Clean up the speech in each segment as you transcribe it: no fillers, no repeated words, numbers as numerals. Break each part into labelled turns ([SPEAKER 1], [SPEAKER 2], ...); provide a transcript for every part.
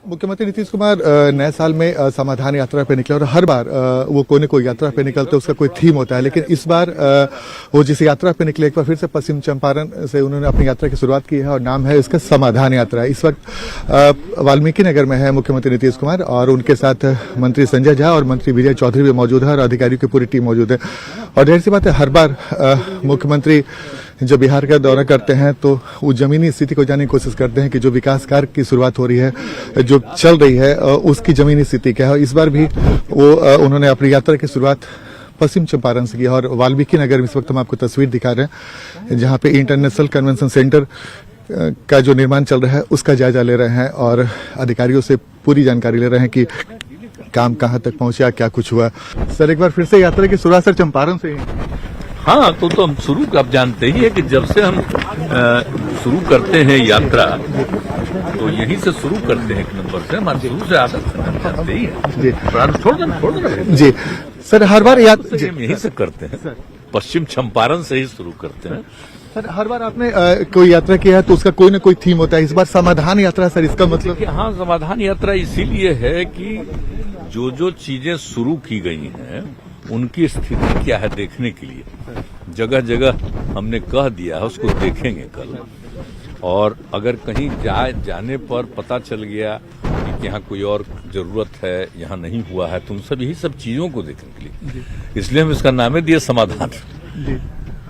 [SPEAKER 1] मुख्यमंत्री नीतीश कुमार नए साल में समाधान यात्रा पे निकले और हर बार वो कोई न कोई यात्रा पे निकलते उसका कोई थीम होता है, लेकिन इस बार वो जिस यात्रा पे निकले एक बार फिर से पश्चिम चंपारण से उन्होंने अपनी यात्रा की शुरुआत की है और नाम है इसका समाधान यात्रा। इस वक्त वाल्मीकि नगर में है मुख्यमंत्री नीतीश कुमार और उनके साथ मंत्री संजय झा और मंत्री विजय चौधरी भी मौजूद है और अधिकारियों की पूरी टीम मौजूद है। और ढेर सी बात है, हर बार मुख्यमंत्री जब बिहार का दौरा करते हैं तो वो जमीनी स्थिति को जानने की कोशिश करते हैं कि जो विकास कार्य की शुरुआत हो रही है, जो चल रही है, उसकी जमीनी स्थिति क्या है। इस बार भी वो उन्होंने अपनी यात्रा की शुरुआत पश्चिम चंपारण से किया और वाल्मीकि नगर में इस वक्त हम आपको तस्वीर दिखा रहे हैं जहां पे इंटरनेशनल कन्वेंशन सेंटर का जो निर्माण चल रहा है उसका जायजा ले रहे हैं और अधिकारियों से पूरी जानकारी ले रहे हैं कि काम कहां तक पहुंचा, क्या कुछ हुआ। सर एक बार फिर से यात्रा की शुरुआत सर चंपारण से ही।
[SPEAKER 2] हाँ, तो हम शुरू आप जानते ही है कि जब से हम शुरू करते हैं यात्रा तो यहीं से शुरू करते हैं। एक नंबर से हमारे शुरू से आदत जानते ही है जी। छोड़ देना
[SPEAKER 1] जी सर, हर बार
[SPEAKER 2] यात्रा हम यहीं से करते हैं, पश्चिम चंपारण से ही शुरू करते हैं।
[SPEAKER 1] सर हर बार आपने कोई यात्रा किया है तो उसका कोई न कोई थीम होता है। इस बार समाधान यात्रा सर, इसका मतलब?
[SPEAKER 2] हाँ, समाधान यात्रा इसीलिए है कि जो चीजें शुरू की गई हैं उनकी स्थिति क्या है देखने के लिए जगह जगह हमने कह दिया है, उसको देखेंगे कल। और अगर कहीं जाने पर पता चल गया कि यहाँ कोई और जरूरत है, यहाँ नहीं हुआ है, तो उन सब यही सब चीजों को देखने के लिए, इसलिए हम इसका नाम दिया समाधान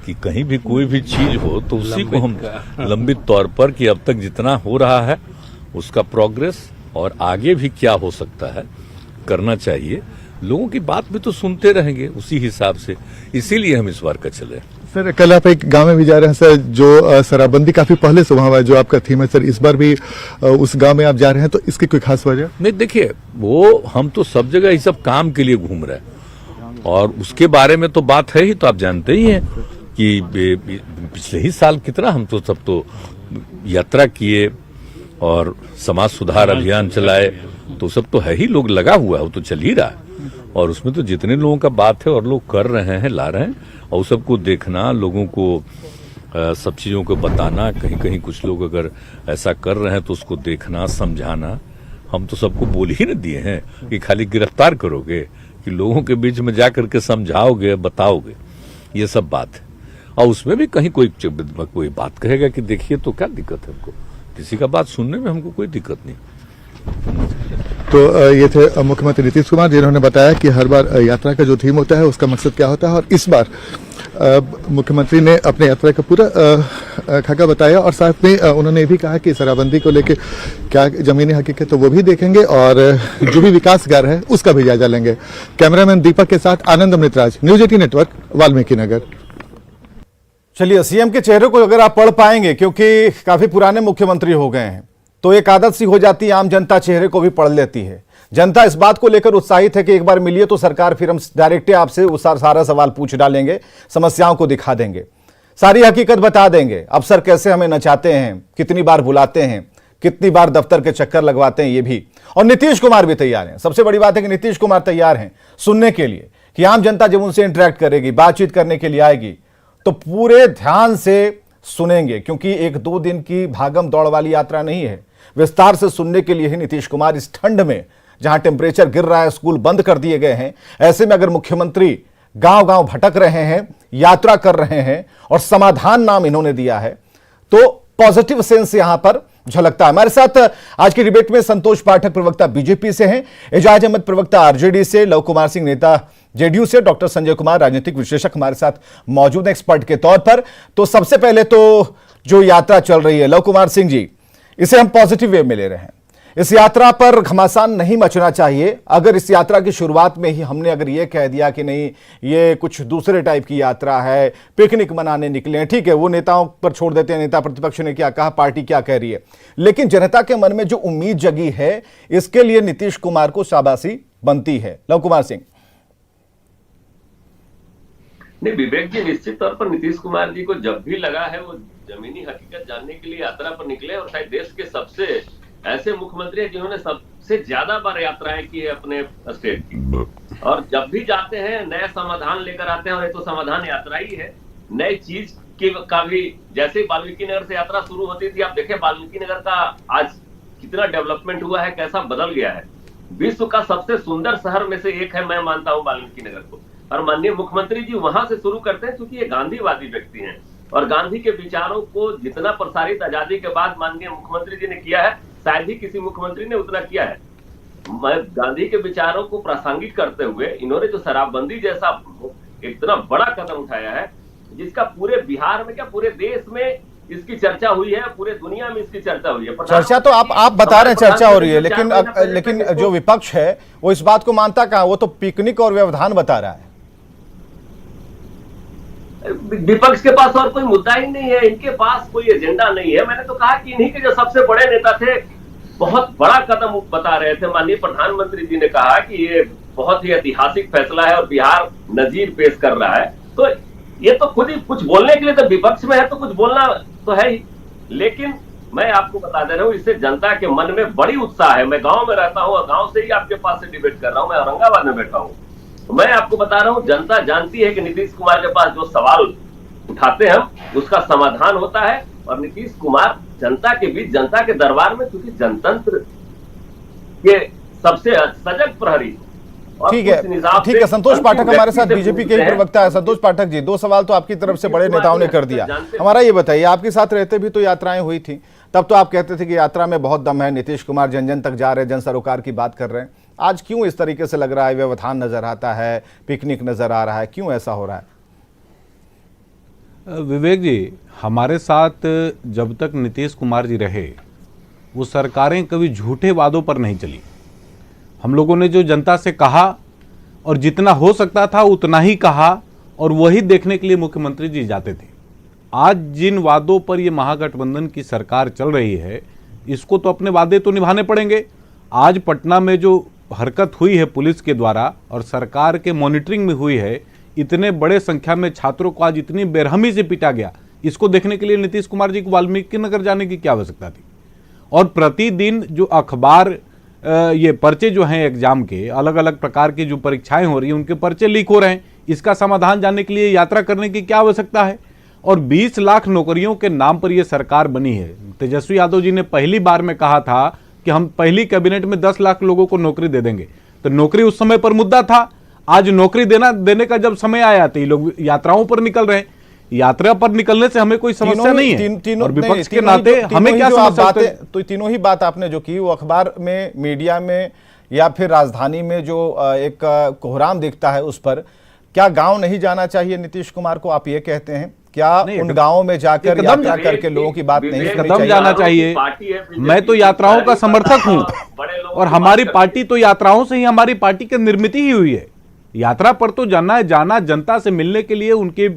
[SPEAKER 2] कि कहीं भी कोई भी चीज हो तो उसी को हम लंबित तौर पर कि अब तक जितना हो रहा है उसका प्रोग्रेस और आगे भी क्या हो सकता है करना चाहिए। लोगों की बात भी तो सुनते रहेंगे उसी हिसाब से, इसीलिए हम इस बार का चले।
[SPEAKER 1] सर कल आप एक गांव में भी जा रहे हैं सर, जो शराबबंदी काफी पहले से वहां हुआ है, जो आपका थीम है सर, इस बार भी उस गांव में आप जा रहे हैं, तो इसकी कोई खास वजह?
[SPEAKER 2] नहीं, देखिए वो हम तो सब जगह ये सब काम के लिए घूम रहे हैं और उसके बारे में तो बात है ही। तो आप जानते ही हैं कि पिछले ही साल कितना हम तो सब तो यात्रा किए और समाज सुधार अभियान चलाए, तो सब तो है ही, लोग लगा हुआ है, वो तो चल ही रहा है। और उसमें तो जितने लोगों का बात है और लोग कर रहे हैं, ला रहे हैं, और सबको देखना, लोगों को सब चीजों को बताना, कहीं कहीं कुछ लोग अगर ऐसा कर रहे हैं तो उसको देखना, समझाना। हम तो सबको बोल ही न दिए हैं कि खाली गिरफ्तार करोगे, कि लोगों के बीच में जा करके समझाओगे, बताओगे, ये सब बात है। और उसमें भी कहीं कोई बात कहेगा कि देखिए, तो क्या दिक्कत है हमको, किसी का बात सुनने में हमको कोई दिक्कत नहीं।
[SPEAKER 1] तो ये थे मुख्यमंत्री नीतीश कुमार, जिन्होंने बताया कि हर बार यात्रा का जो थीम होता है उसका मकसद क्या होता है, और इस बार मुख्यमंत्री ने अपने यात्रा का पूरा खाका बताया और साथ में उन्होंने ये भी कहा कि शराबबंदी को लेकर क्या जमीनी हकीकत तो वो भी देखेंगे और जो भी विकास कार्य है उसका भी जायजा लेंगे। कैमरामैन दीपक के साथ आनंद अमृतराज, न्यूज 18 नेटवर्क, वाल्मीकि नगर।
[SPEAKER 3] चलिए, सीएम के चेहरे को अगर आप पढ़ पाएंगे, क्योंकि काफी पुराने मुख्यमंत्री हो गए हैं, तो एक आदत सी हो जाती है, आम जनता चेहरे को भी पढ़ लेती है। जनता इस बात को लेकर उत्साहित है कि एक बार मिलिए तो सरकार, फिर हम डायरेक्ट आपसे सारा सवाल पूछ डालेंगे, समस्याओं को दिखा देंगे, सारी हकीकत बता देंगे, अफसर कैसे हमें नचाते हैं, कितनी बार बुलाते हैं, कितनी बार दफ्तर के चक्कर लगवाते हैं, ये भी। और नीतीश कुमार भी तैयार हैं। सबसे बड़ी बात है कि नीतीश कुमार तैयार हैं सुनने के लिए कि आम जनता जब उनसे इंटरेक्ट करेगी, बातचीत करने के लिए आएगी, तो पूरे ध्यान से सुनेंगे, क्योंकि एक दो दिन की भागम दौड़ वाली यात्रा नहीं है। विस्तार से सुनने के लिए ही नीतीश कुमार इस ठंड में, जहां टेम्परेचर गिर रहा है, स्कूल बंद कर दिए गए हैं, ऐसे में अगर मुख्यमंत्री गांव गांव भटक रहे हैं, यात्रा कर रहे हैं और समाधान नाम इन्होंने दिया है, तो पॉजिटिव सेंस यहां पर झलकता है। हमारे साथ आज की डिबेट में संतोष पाठक प्रवक्ता बीजेपी से हैं, एजाज अहमद प्रवक्ता आरजेडी से, लव कुमार सिंह नेता जेडीयू से, डॉक्टर संजय कुमार राजनीतिक विश्लेषक हमारे साथ मौजूद हैं एक्सपर्ट के तौर पर। तो सबसे पहले तो जो यात्रा चल रही है, लव कुमार सिंह जी, इसे हम पॉजिटिव वे में ले रहे हैं। इस यात्रा पर घमासान नहीं मचना चाहिए। अगर इस यात्रा की शुरुआत में ही हमने अगर यह कह दिया कि नहीं, ये कुछ दूसरे टाइप की यात्रा है, पिकनिक मनाने निकले हैं, ठीक है, वो नेताओं पर छोड़ देते हैं, नेता प्रतिपक्ष ने क्या कहा, पार्टी क्या कह रही है, लेकिन जनता के मन में जो उम्मीद जगी है, इसके लिए नीतीश कुमार को शाबाशी बनती है। लव कुमार सिंह।
[SPEAKER 4] नहीं, विवेक जी, निश्चित तौर पर नीतीश कुमार जी को जब भी लगा है वो जमीनी हकीकत जानने के लिए यात्रा पर निकले, और शायद देश के सबसे ऐसे मुख्यमंत्री हैं जिन्होंने सबसे ज्यादा बार यात्राएं की है अपने स्टेट की, और जब भी जाते हैं नया समाधान लेकर आते हैं, और ये तो समाधान यात्रा ही है, नई चीज का भी। जैसे ही वाल्मीकि नगर से यात्रा शुरू होती थी, आप देखें वाल्मीकि नगर का आज कितना डेवलपमेंट हुआ है, कैसा बदल गया है। विश्व का सबसे सुंदर शहर में से एक है, मैं मानता हूं वाल्मीकि नगर को। और माननीय मुख्यमंत्री जी वहां से शुरू करते हैं, क्योंकि ये गांधीवादी व्यक्ति हैं और गांधी के विचारों को जितना प्रसारित आजादी के बाद माननीय मुख्यमंत्री जी ने किया है, शायद ही किसी मुख्यमंत्री ने उतना किया है। गांधी के विचारों को प्रासंगिक करते हुए इन्होंने जो शराबबंदी जैसा इतना बड़ा कदम उठाया है, जिसका पूरे बिहार में क्या पूरे देश में इसकी चर्चा हुई है, पूरे दुनिया में इसकी चर्चा हुई है।
[SPEAKER 3] चर्चा तो आप बता रहे हैं चर्चा हो रही है, लेकिन जो विपक्ष है वो इस बात को मानता कहां, वो तो पिकनिक और व्यवधान बता रहा है।
[SPEAKER 4] विपक्ष के पास और कोई मुद्दा ही नहीं है, इनके पास कोई एजेंडा नहीं है। मैंने तो कहा कि इन्हीं के जो सबसे बड़े नेता थे बहुत बड़ा कदम बता रहे थे। माननीय प्रधानमंत्री जी ने कहा कि ये बहुत ही ऐतिहासिक फैसला है और बिहार नजीर पेश कर रहा है। तो ये तो खुद ही कुछ बोलने के लिए तो विपक्ष में है, तो कुछ बोलना तो है ही। लेकिन मैं आपको बता दे रहा हूँ, इससे जनता के मन में बड़ी उत्साह है। मैं गांव में रहता हूँ और गांव से ही आपके पास से डिबेट कर रहा हूँ, मैं औरंगाबाद में बैठा हूँ। मैं आपको बता रहा हूँ, जनता जानती है कि नीतीश कुमार के पास जो सवाल उठाते हैं उसका समाधान होता है। और नीतीश कुमार जनता के बीच, जनता के दरबार में, क्योंकि जनतंत्र के सबसे सजग प्रहरी।
[SPEAKER 3] ठीक है, संतोष पाठक हमारे साथ बीजेपी के ही प्रवक्ता है। संतोष पाठक जी, दो सवाल तो आपकी तरफ से बड़े नेताओं ने कर दिया। हमारा ये बताइए, आपके साथ रहते भी तो यात्राएं हुई थी, तब तो आप कहते थे कि यात्रा में बहुत दम है, नीतीश कुमार जन जन तक जा रहे हैं, जन सरोकार की बात कर रहे हैं। आज क्यों इस तरीके से लग रहा है, व्यवधान नजर आता है, पिकनिक नजर आ रहा है, क्यों ऐसा हो रहा है?
[SPEAKER 5] विवेक जी, हमारे साथ जब तक नीतीश कुमार जी रहे वो सरकारें कभी झूठे वादों पर नहीं चली। हम लोगों ने जो जनता से कहा और जितना हो सकता था उतना ही कहा, और वही देखने के लिए मुख्यमंत्री जी जाते थे। आज जिन वादों पर ये महागठबंधन की सरकार चल रही है, इसको तो अपने वादे तो निभाने पड़ेंगे। आज पटना में जो हरकत हुई है पुलिस के द्वारा और सरकार के मॉनिटरिंग में हुई है, इतने बड़े संख्या में छात्रों को आज इतनी बेरहमी से पीटा गया, इसको देखने के लिए नीतीश कुमार जी को वाल्मीकि नगर जाने की क्या आवश्यकता थी? और प्रतिदिन जो अखबार ये पर्चे जो हैं एग्जाम के, अलग अलग प्रकार की जो परीक्षाएं हो रही हैं उनके पर्चे लीक हो रहे हैं, इसका समाधान जानने के लिए यात्रा करने की क्या आवश्यकता है? और 20 लाख नौकरियों के नाम पर यह सरकार बनी है। तेजस्वी यादव जी ने पहली बार में कहा था कि हम पहली कैबिनेट में 10 लाख लोगों को नौकरी दे देंगे, तो नौकरी उस समय पर मुद्दा था। आज नौकरी देने का जब समय आया तो ये लोग यात्राओं पर निकल रहे हैं। यात्रा पर निकलने से हमें कोई समस्या नहीं है, और विपक्ष के नाते हमें क्या समस्या है?
[SPEAKER 3] तो तीनों ही बात आपने जो की वो अखबार में, मीडिया में या फिर राजधानी में जो एक कोहराम दिखता है, उस पर क्या गांव नहीं जाना चाहिए नीतीश कुमार को, आप ये कहते हैं? क्या उन गांवों में जाकर यात्रा करके लोगों की बात नहीं सुननी
[SPEAKER 5] कदम जाना चाहिए? मैं तो यात्राओं का समर्थक हूं और हमारी पार्टी तो यात्राओं से ही हमारी पार्टी की निर्मित ही हुई है। यात्रा पर तो जाना है, जाना जनता से मिलने के लिए, उनकी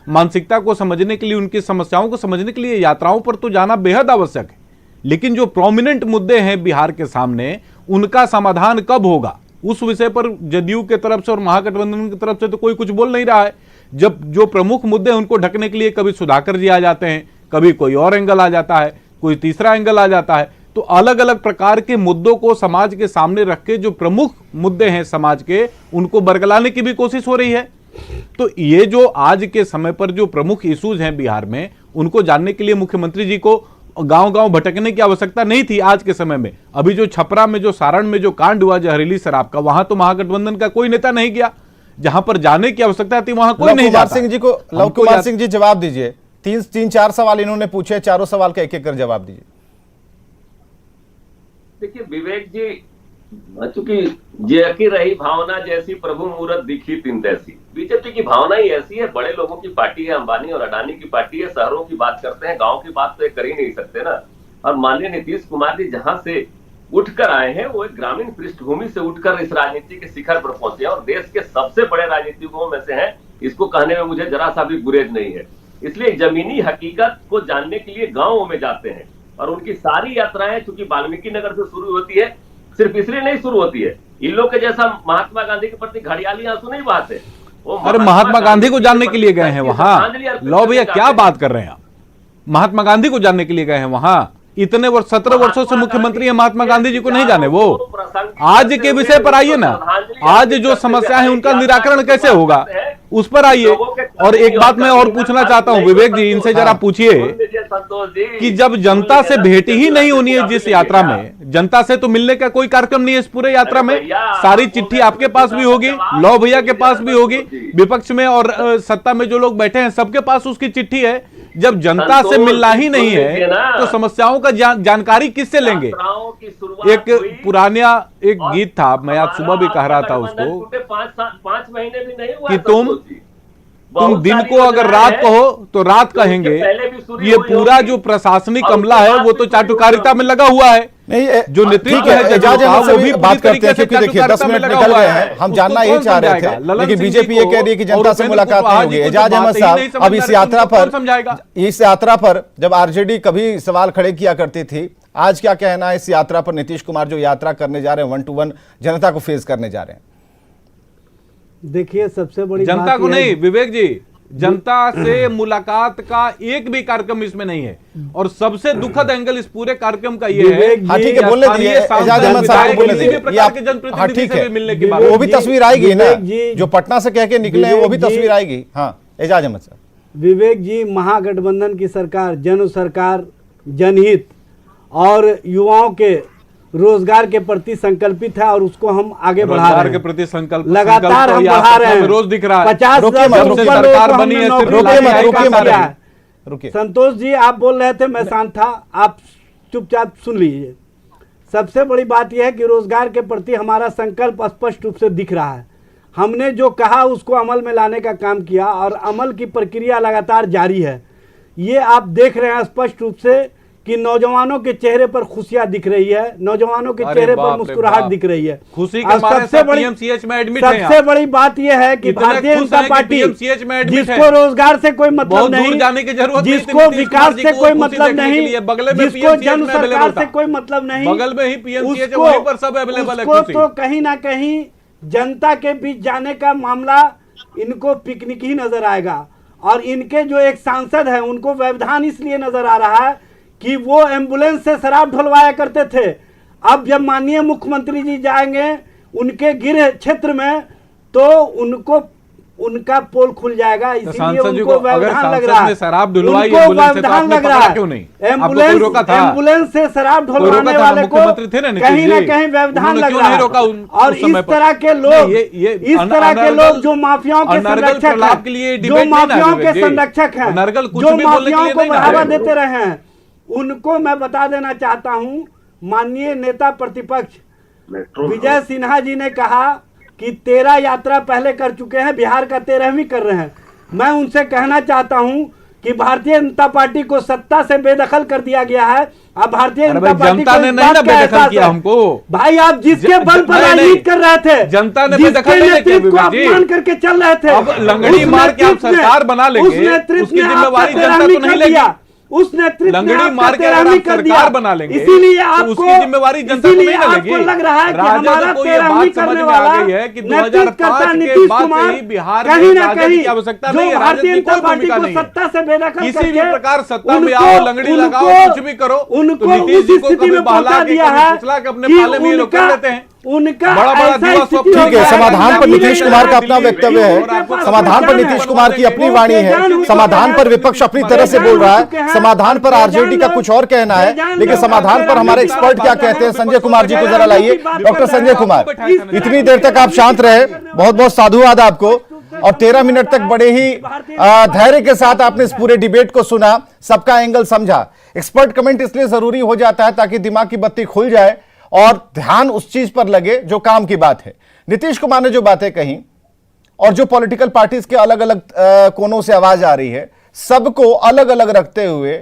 [SPEAKER 5] मानसिकता को समझने के लिए, उनकी समस्याओं को समझने के लिए यात्राओं पर तो जाना बेहद आवश्यक है। लेकिन जो प्रोमिनेंट मुद्दे हैं बिहार के सामने, उनका समाधान कब होगा, उस विषय पर जदयू के तरफ से और महागठबंधन की तरफ से तो कोई कुछ बोल नहीं रहा है। जब जो प्रमुख मुद्दे हैं उनको ढकने के लिए कभी सुधाकर जी आ जाते हैं, कभी कोई और एंगल आ जाता है, कोई तीसरा एंगल आ जाता है। तो अलग अलग प्रकार के मुद्दों को समाज के सामने रख के जो प्रमुख मुद्दे हैं समाज के, उनको बरगलाने की भी कोशिश हो रही है। तो ये जो आज के समय पर जो प्रमुख इश्यूज हैं बिहार में, उनको जानने के लिए मुख्यमंत्री जी को गांव-गांव भटकने की आवश्यकता नहीं थी आज के समय में। अभी जो छपरा में, जो सारण में जो कांड हुआ जहरीली शराब का, वहां तो महागठबंधन का कोई नेता नहीं गया। जहां पर जाने की आवश्यकता थी वहां कोई नहीं जाता।
[SPEAKER 3] लव कुमार सिंह जी जवाब दीजिए। तीन चार सवाल इन्होंने पूछे, चारों सवाल का एक एक कर जवाब दीजिए।
[SPEAKER 4] देखिए विवेक जी, चूंकि जय रही भावना जैसी प्रभु मूरत दिखी तिन तैसी, बीजेपी की भावना ही ऐसी है। बड़े लोगों की पार्टी है, अंबानी और अडानी की पार्टी है, शहरों की बात करते हैं, गांव की बात तो कर ही नहीं सकते ना। और माननीय नीतीश कुमार जी जहां से उठकर आए हैं, वो एक ग्रामीण पृष्ठभूमि से उठकर इस राजनीति के शिखर पर पहुंचे हैं और देश के सबसे बड़े राजनीतिकों में से हैं। इसको कहने में मुझे जरा सा भी गुरेज नहीं है। इसलिए जमीनी हकीकत को जानने के लिए गांवों में जाते हैं और उनकी सारी यात्राएं चूंकि वाल्मीकि नगर से शुरू होती है, सिर्फ इसलिए नहीं शुरू होती है, इन लोग के जैसा महात्मा गांधी के प्रति घड़ियाली आंसू नहीं बहाते।
[SPEAKER 5] अरे महात्मा गांधी को जानने के लिए गए हैं वहां। लो भैया, क्या बात कर रहे हैं आप? महात्मा गांधी को जानने के लिए गए हैं वहां? इतने वर्ष, 17 वर्षों से मुख्यमंत्री है, महात्मा गांधी जी को नहीं जाने? वो आज के विषय पर आइए ना। आज जो समस्या है उनका निराकरण कैसे होगा, उस पर आइए। और एक बात मैं और पूछना चाहता हूं विवेक जी, इनसे जरा पूछिए
[SPEAKER 4] संतोष जी,
[SPEAKER 5] कि जब जनता से भेंट ही नहीं होनी है जिस यात्रा में, जनता से तो मिलने का कोई कार्यक्रम नहीं है इस पूरे यात्रा में। सारी चिट्ठी आपके पास भी होगी, लौ भैया के पास भी होगी, विपक्ष में और सत्ता में जो लोग बैठे हैं सबके पास उसकी चिट्ठी है। जब जनता से मिलना ही नहीं है तो समस्याओं का जानकारी किससे लेंगे? एक पुराना एक गीत था, मैं आज सुबह भी कह रहा था उसको,
[SPEAKER 4] 5 महीने भी नहीं हुआ
[SPEAKER 5] कि तुम दिन को अगर रात कहो तो रात कहेंगे। ये पूरा जो प्रशासनिक अमला है वो तो चाटुकारिता में लगा हुआ है।
[SPEAKER 3] नहीं,
[SPEAKER 5] जो नेतृत्व है
[SPEAKER 3] एजाज अहमद से
[SPEAKER 5] वो
[SPEAKER 3] भी
[SPEAKER 5] भी
[SPEAKER 3] बात करते हैं,
[SPEAKER 5] से
[SPEAKER 3] क्योंकि देखिए 10 मिनट निकल गए हैं, हम जानना यही चाह रहे थे, लेकिन बीजेपी ये कह रही है कि जनता से मुलाकात नहीं होगी। एजाज अहमद साहब, अब इस यात्रा पर जब आरजेडी कभी सवाल खड़े किया करती थी, आज क्या कहना है इस यात्रा पर? नीतीश कुमार जो यात्रा करने जा रहे हैं, 1 to 1 जनता को फेस करने जा रहे हैं।
[SPEAKER 6] देखिए, सबसे बड़ी
[SPEAKER 5] जनता को नहीं, विवेक जी, जनता से मुलाकात का एक भी कार्यक्रम इसमें नहीं है। और सबसे दुखद एंगल इस पूरे कार्यक्रम का ये है,
[SPEAKER 3] हाँ ठीक है, बोलने दिए एजाज अहमद साहब को, बोलने दिए। हाँ ठीक है,
[SPEAKER 5] मिलने के बाद
[SPEAKER 3] वो भी तस्वीर आएगी ना, जो पटना से कह के निकले हैं वो भी तस्वीर आएगी। हाँ एजाज अहमद साहब।
[SPEAKER 6] विवेक जी, महागठबंधन की सरकार जन सरकार, जनहित और युवाओं के रोजगार के प्रति संकल्पित है और उसको हम आगे बढ़ा रहे हैं।
[SPEAKER 5] के प्रति संकल्प
[SPEAKER 6] लगातार हम बढ़ा रहे हैं।
[SPEAKER 5] रोज दिख रहा है
[SPEAKER 6] 50
[SPEAKER 5] सरकार बनी है,
[SPEAKER 3] रुकिए
[SPEAKER 6] संतोष जी, आप बोल रहे थे, मैं शांत था, आप चुपचाप सुन लीजिए। सबसे बड़ी बात यह है कि रोजगार के प्रति हमारा संकल्प स्पष्ट रूप से दिख रहा है। हमने जो कहा उसको अमल में लाने का काम किया और अमल की प्रक्रिया लगातार जारी है। ये आप देख रहे हैं स्पष्ट रूप से कि नौजवानों के चेहरे पर खुशियां दिख रही है, नौजवानों के चेहरे पर मुस्कुराहट दिख रही है।
[SPEAKER 5] खुशी के मारे
[SPEAKER 6] सबसे बड़ी
[SPEAKER 5] पीएमसीएच में एडमिट हैं।
[SPEAKER 6] सबसे बड़ी बात यह है कि भारतीय जनता पार्टी, जिसको रोजगार से कोई मतलब नहीं, जिसको विकास से कोई मतलब नहीं, जिसको जन सरकार से कोई मतलब नहीं,
[SPEAKER 5] बगल में ही पीएमसीएच, वहीं पर सब अवेलेबल है।
[SPEAKER 6] उसको तो कहीं ना कहीं जनता के बीच जाने का मामला इनको पिकनिक ही नजर आएगा। और इनके जो एक सांसद है उनको व्यवधान इसलिए नजर आ रहा है कि वो एम्बुलेंस से शराब ढलवाया करते थे। अब जब माननीय मुख्यमंत्री जी जाएंगे उनके गृह क्षेत्र में तो उनको उनका पोल खुल जाएगा, इसीलिए उनको व्यवधान लग रहा है। उनको व्यवधान लग रहा है। एम्बुलेंस से शराब ढलवाने वाले को कहीं ना कहीं व्यवधान लग रहा है। और इस तरह के लोग जो माफियाओं के संरक्षक हैं, जो माफियाओं के संरक्षक हैं, जो माफियाओं को बढ़ावा देते रहे हैं, उनको मैं बता देना चाहता हूं, माननीय नेता प्रतिपक्ष विजय सिन्हा जी ने कहा कि 13 यात्रा पहले कर चुके हैं, बिहार का 13वीं कर रहे हैं। मैं उनसे कहना चाहता हूं कि भारतीय जनता पार्टी को सत्ता से बेदखल कर दिया गया है। अब भारतीय जनता पार्टी को
[SPEAKER 5] बेदखल किया हमको।
[SPEAKER 6] भाई, आप जिसके बल पर राजनीति कर रहे थे,
[SPEAKER 5] जनता ने बेदखल
[SPEAKER 6] नेतृत्व को अपमान करके चल रहे थे,
[SPEAKER 5] अब लंगड़ी मार के आप सरकार बना लेंगे, उसकी जिम्मेवारी जनता तो नहीं लेगी।
[SPEAKER 6] उस नेतृत्व
[SPEAKER 5] लंगड़ी मार के अगर आप सरकार बना लेंगे,
[SPEAKER 6] इसीलिए
[SPEAKER 5] तो
[SPEAKER 6] आपको
[SPEAKER 5] उसकी जिम्मेवारी जनता को नहीं लगेगी।
[SPEAKER 6] लग रहा है कि हमारा
[SPEAKER 5] को ये बात समझ में आ गई है कि 2005 के बाद से ही बिहार में राजद की आवश्यकता नहीं है, राजद की कोई भूमिका नहीं है। किसी भी प्रकार सत्ता में आओ, लंगड़ी लगाओ, कुछ भी करो, तो नीतीश जी को कभी बहला के फुसला के अपने पाले में ये लोग कर देते हैं।
[SPEAKER 6] उनका
[SPEAKER 5] बड़ा
[SPEAKER 3] ठीक है, समाधान पर नीतीश कुमार का अपना वक्तव्य है, समाधान पर नीतीश कुमार की अपनी वाणी है, समाधान पर विपक्ष अपनी तरह से बोल रहा है, समाधान पर आरजेडी का कुछ और कहना है, लेकिन समाधान पर हमारे एक्सपर्ट क्या कहते हैं, संजय कुमार जी को जरा लाइए। डॉक्टर संजय कुमार, इतनी देर तक आप शांत रहे, बहुत बहुत साधुवाद आपको, और 13 मिनट तक बड़े ही धैर्य के साथ आपने इस पूरे डिबेट को सुना, सबका एंगल समझा। एक्सपर्ट कमेंट इसलिए जरूरी हो जाता है ताकि दिमाग की बत्ती खुल जाए और ध्यान उस चीज पर लगे जो काम की बात है। नीतीश कुमार ने जो बातें कही और जो पॉलिटिकल पार्टीज के अलग अलग कोनों से आवाज आ रही है, सबको अलग अलग रखते हुए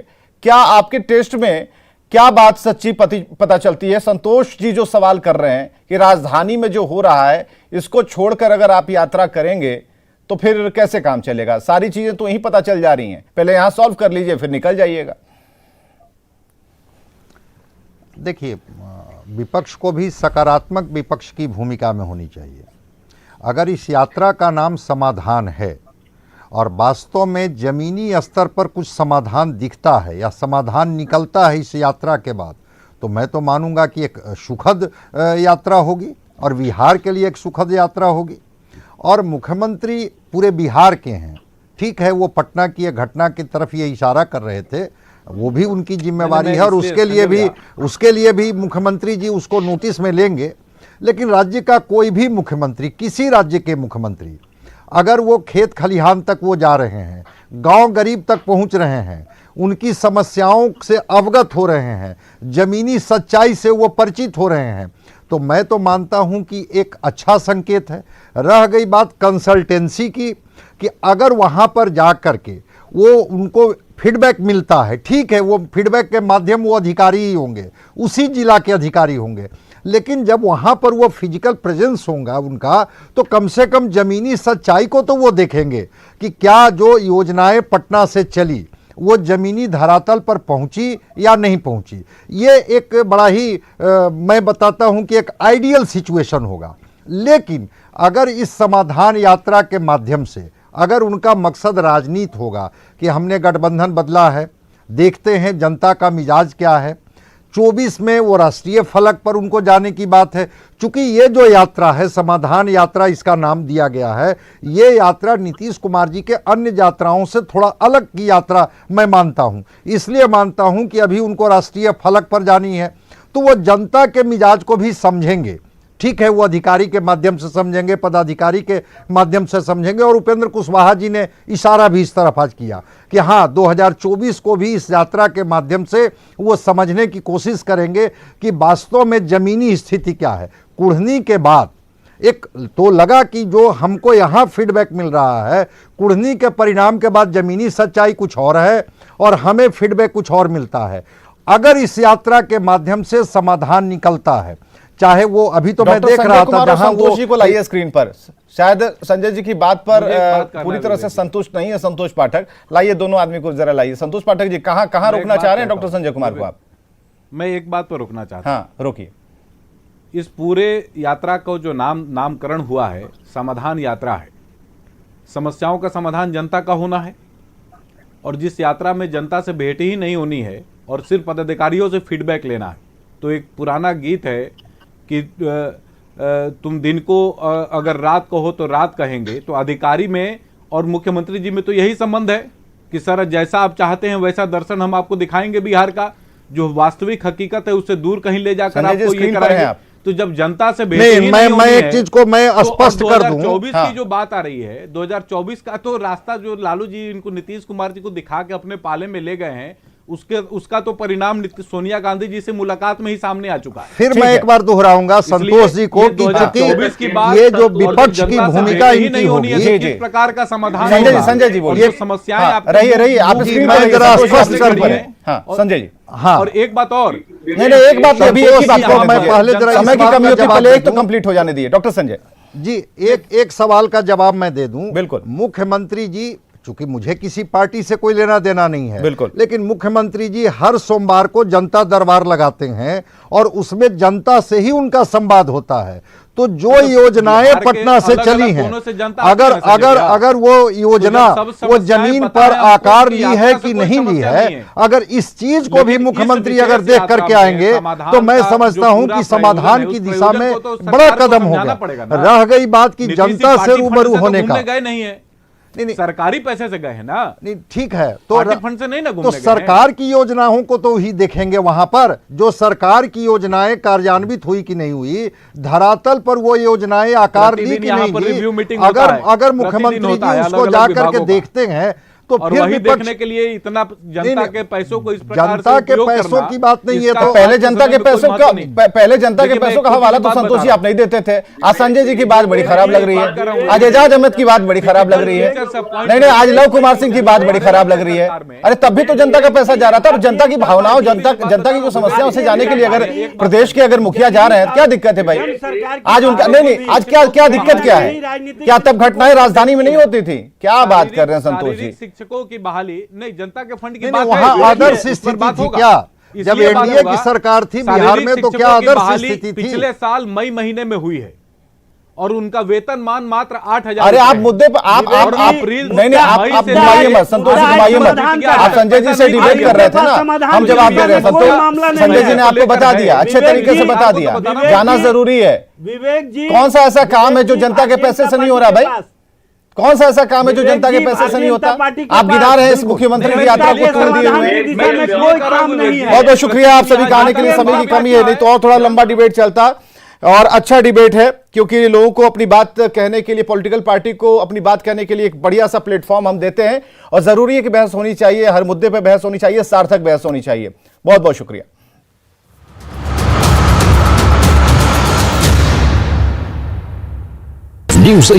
[SPEAKER 3] क्या आपके टेस्ट में क्या बात सच्ची पता चलती है? संतोष जी जो सवाल कर रहे हैं कि राजधानी में जो हो रहा है इसको छोड़कर अगर आप यात्रा करेंगे तो फिर कैसे काम चलेगा? सारी चीजें तो यहीं पता चल जा रही हैं, पहले यहां सॉल्व कर लीजिए फिर निकल जाइएगा।
[SPEAKER 7] देखिए, विपक्ष को भी सकारात्मक विपक्ष की भूमिका में होनी चाहिए। अगर इस यात्रा का नाम समाधान है और वास्तव में जमीनी स्तर पर कुछ समाधान दिखता है या समाधान निकलता है इस यात्रा के बाद, तो मैं तो मानूंगा कि एक सुखद यात्रा होगी और बिहार के लिए एक सुखद यात्रा होगी। और मुख्यमंत्री पूरे बिहार के हैं, ठीक है, वो पटना की घटना की तरफ ये इशारा कर रहे थे, वो भी उनकी जिम्मेवारी है और उसके लिए भी मुख्यमंत्री जी उसको नोटिस में लेंगे। लेकिन राज्य का कोई भी मुख्यमंत्री, किसी राज्य के मुख्यमंत्री, अगर वो खेत खलिहान तक वो जा रहे हैं, गांव गरीब तक पहुंच रहे हैं, उनकी समस्याओं से अवगत हो रहे हैं, जमीनी सच्चाई से वो परिचित हो रहे हैं, तो मैं तो मानता हूं कि एक अच्छा संकेत है। रह गई बात कंसल्टेंसी की, कि अगर वहां पर जा कर के वो उनको फीडबैक मिलता है, ठीक है, वो फीडबैक के माध्यम वो अधिकारी ही होंगे, उसी जिला के अधिकारी होंगे, लेकिन जब वहां पर वो फिजिकल प्रेजेंस होगा उनका, तो कम से कम जमीनी सच्चाई को तो वो देखेंगे कि क्या जो योजनाएं पटना से चली वो जमीनी धरातल पर पहुंची या नहीं पहुंची। ये एक बड़ा ही मैं बताता हूं कि एक आइडियल सिचुएशन होगा। लेकिन अगर इस समाधान यात्रा के माध्यम से अगर उनका मकसद राजनीति होगा कि हमने गठबंधन बदला है, देखते हैं जनता का मिजाज क्या है, 24 में वो राष्ट्रीय फलक पर उनको जाने की बात है। चूंकि ये जो यात्रा है, समाधान यात्रा इसका नाम दिया गया है, ये यात्रा नीतीश कुमार जी के अन्य यात्राओं से थोड़ा अलग की यात्रा मैं मानता हूं। इसलिए मानता हूं कि अभी उनको राष्ट्रीय फलक पर जानी है, तो वो जनता के मिजाज को भी समझेंगे। ठीक है, वो अधिकारी के माध्यम से समझेंगे, पदाधिकारी के माध्यम से समझेंगे, और उपेंद्र कुशवाहा जी ने इशारा भी इस तरफ आज किया कि हाँ, 2024 को भी इस यात्रा के माध्यम से वो समझने की कोशिश करेंगे कि वास्तव में जमीनी स्थिति क्या है। कुढ़नी के बाद एक तो लगा कि जो हमको यहाँ फीडबैक मिल रहा है, कुढ़नी के परिणाम के बाद जमीनी सच्चाई कुछ और है और हमें फीडबैक कुछ और मिलता है। अगर इस यात्रा के माध्यम से समाधान निकलता है, चाहे वो अभी तो मैं देख रहा था जहां
[SPEAKER 3] संतोष जी को लाइए स्क्रीन पर, शायद संजय जी की बात पर पूरी तरह से संतुष्ट नहीं है संतोष पाठक। लाइए दोनों आदमी को जरा लाइए। संतोष पाठक जी कहां रोकना चाह रहे हैं डॉक्टर संजय कुमार को आप?
[SPEAKER 5] मैं एक बात पर रोकना चाहता हूं।
[SPEAKER 3] हाँ, रोकिए।
[SPEAKER 5] इस पूरे यात्रा का जो नामकरण हुआ है समाधान यात्रा है। समस्याओं का समाधान जनता का होना है, और जिस यात्रा में जनता से भेंट ही नहीं होनी है और सिर्फ पदाधिकारियों से फीडबैक लेना है। तो एक पुराना गीत है कि तुम दिन को अगर रात कहो तो रात कहेंगे, तो अधिकारी में और मुख्यमंत्री जी में तो यही संबंध है कि सर जैसा आप चाहते हैं वैसा दर्शन हम आपको दिखाएंगे बिहार का, जो वास्तविक हकीकत है उससे दूर कहीं ले जाकर आपको ये कराएंगे। तो जब जनता से
[SPEAKER 7] मैं एक चीज को मैं स्पष्ट कर दूं,
[SPEAKER 5] 2024 की जो बात आ रही है, 2024 का तो रास्ता जो लालू जी इनको नीतीश कुमार जी को दिखा के अपने पाले में ले गए हैं, उसका तो परिणाम सोनिया गांधी जी से मुलाकात में ही सामने आ चुका है।
[SPEAKER 7] फिर मैं एक बार दोहराऊंगा संतोष जी को कि ये जो विपक्ष की भूमिका इनकी होगी,
[SPEAKER 5] किस प्रकार का समाधान,
[SPEAKER 3] संजय जी बोलिए,
[SPEAKER 5] समस्याएं
[SPEAKER 3] रहिए आप
[SPEAKER 7] मैं जरा स्पष्ट कर दूं।
[SPEAKER 3] संजय जी।
[SPEAKER 7] हाँ,
[SPEAKER 5] और एक बात और,
[SPEAKER 3] नहीं एक बात अभी एक बात को मैं पहले जरा समय की कमी होती है, पहले एक तो कंप्लीट हो जाने दिए डॉक्टर संजय
[SPEAKER 7] जी। एक सवाल का जवाब मैं दे दूं।
[SPEAKER 3] बिल्कुल।
[SPEAKER 7] मुख्यमंत्री जी, चूंकि मुझे किसी पार्टी से कोई लेना देना नहीं है,
[SPEAKER 3] बिल्कुल,
[SPEAKER 7] लेकिन मुख्यमंत्री जी हर सोमवार को जनता दरबार लगाते हैं और उसमें जनता से ही उनका संवाद होता है। तो जो योजनाएं पटना से चली हैं, अगर वो योजना वो जमीन पर आकार ली है कि नहीं ली है, अगर इस चीज को भी मुख्यमंत्री अगर देख करके आएंगे, तो मैं समझता हूं कि समाधान की दिशा में बड़ा कदम होगा। रह गई बात की जनता से रूबरू होने का,
[SPEAKER 5] नहीं, सरकारी पैसे से गए हैं ना।
[SPEAKER 7] नहीं, ठीक है, तो
[SPEAKER 5] फंड से नहीं ना
[SPEAKER 7] तो सरकार की योजनाओं को तो ही देखेंगे वहां पर, जो सरकार की योजनाएं कार्यान्वित हुई कि नहीं हुई, धरातल पर वो योजनाएं आकार ली कि नहीं, अगर मुख्यमंत्री जी उसको जाकर के देखते हैं तो
[SPEAKER 5] और
[SPEAKER 7] फिर
[SPEAKER 5] वही देखने के लिए इतना जनता के पैसों को इस प्रकार
[SPEAKER 7] जनता के पैसों की बात नहीं है। तो
[SPEAKER 3] पहले जनता के पैसों का हवाला तो संतोष जी आप नहीं देते थे। आज संजय जी की बात बड़ी खराब लग रही है, आज एजाज अहमद की बात बड़ी खराब लग रही है, नहीं आज लव कुमार सिंह की बात बड़ी खराब लग रही है। अरे तब भी तो जनता का पैसा जा रहा था। जनता की भावनाओं, जनता की जो समस्याओं से जाने के लिए अगर प्रदेश के अगर मुखिया जा रहे हैं, क्या दिक्कत है भाई? आज उनका नहीं, आज क्या दिक्कत क्या है? क्या तब घटनाएं राजधानी में नहीं होती थी? क्या बात कर रहे हैं संतोष जी?
[SPEAKER 5] शिक्षकों की बहाली नहीं, जनता के फंड की
[SPEAKER 7] नहीं,
[SPEAKER 5] बात
[SPEAKER 7] वहाँ आदर्श स्थिति थी क्या? जब एनडीए की सरकार थी बिहार में, तो क्या आदर्श स्थिति थी?
[SPEAKER 5] पिछले साल मई महीने में हुई है और उनका वेतनमान मात्र 8,000।
[SPEAKER 3] अरे आप मुद्दे पर आप नहीं आप घुमाइए मत संतोष जी, घुमाइए मत। आप संजय जी से डिबेट कर रहे थे ना, हम जवाब दे रहे हैं। संजय जी ने आपको बता दिया, अच्छे तरीके से बता दिया, जाना जरूरी है।
[SPEAKER 6] विवेक जी,
[SPEAKER 3] कौन सा ऐसा काम है जो जनता के पैसे से नहीं हो रहा भाई? कौन सा ऐसा काम है जो
[SPEAKER 6] विवेक
[SPEAKER 3] जनता के
[SPEAKER 6] जी,
[SPEAKER 3] पैसे से
[SPEAKER 6] भारतीय
[SPEAKER 3] नहीं होता?
[SPEAKER 6] जनता पार्टी के
[SPEAKER 3] आप गिना
[SPEAKER 6] पास
[SPEAKER 3] रहे हैं इस मुख्यमंत्री की यात्रा को तोड़ दिए
[SPEAKER 6] समाधान
[SPEAKER 3] हुए।
[SPEAKER 6] की दिशा में कोई काम नहीं है।
[SPEAKER 3] बहुत बहुत शुक्रिया आप सभी का आने के लिए। समय की कमी है, नहीं तो और थोड़ा लंबा डिबेट चलता और अच्छा डिबेट है, क्योंकि लोगों को अपनी बात कहने के लिए, पॉलिटिकल पार्टी को अपनी बात कहने के लिए एक बढ़िया सा प्लेटफॉर्म हम देते हैं और जरूरी है कि बहस होनी चाहिए, हर मुद्दे पर बहस होनी चाहिए, सार्थक बहस होनी चाहिए। बहुत बहुत शुक्रिया।
[SPEAKER 8] न्यूज़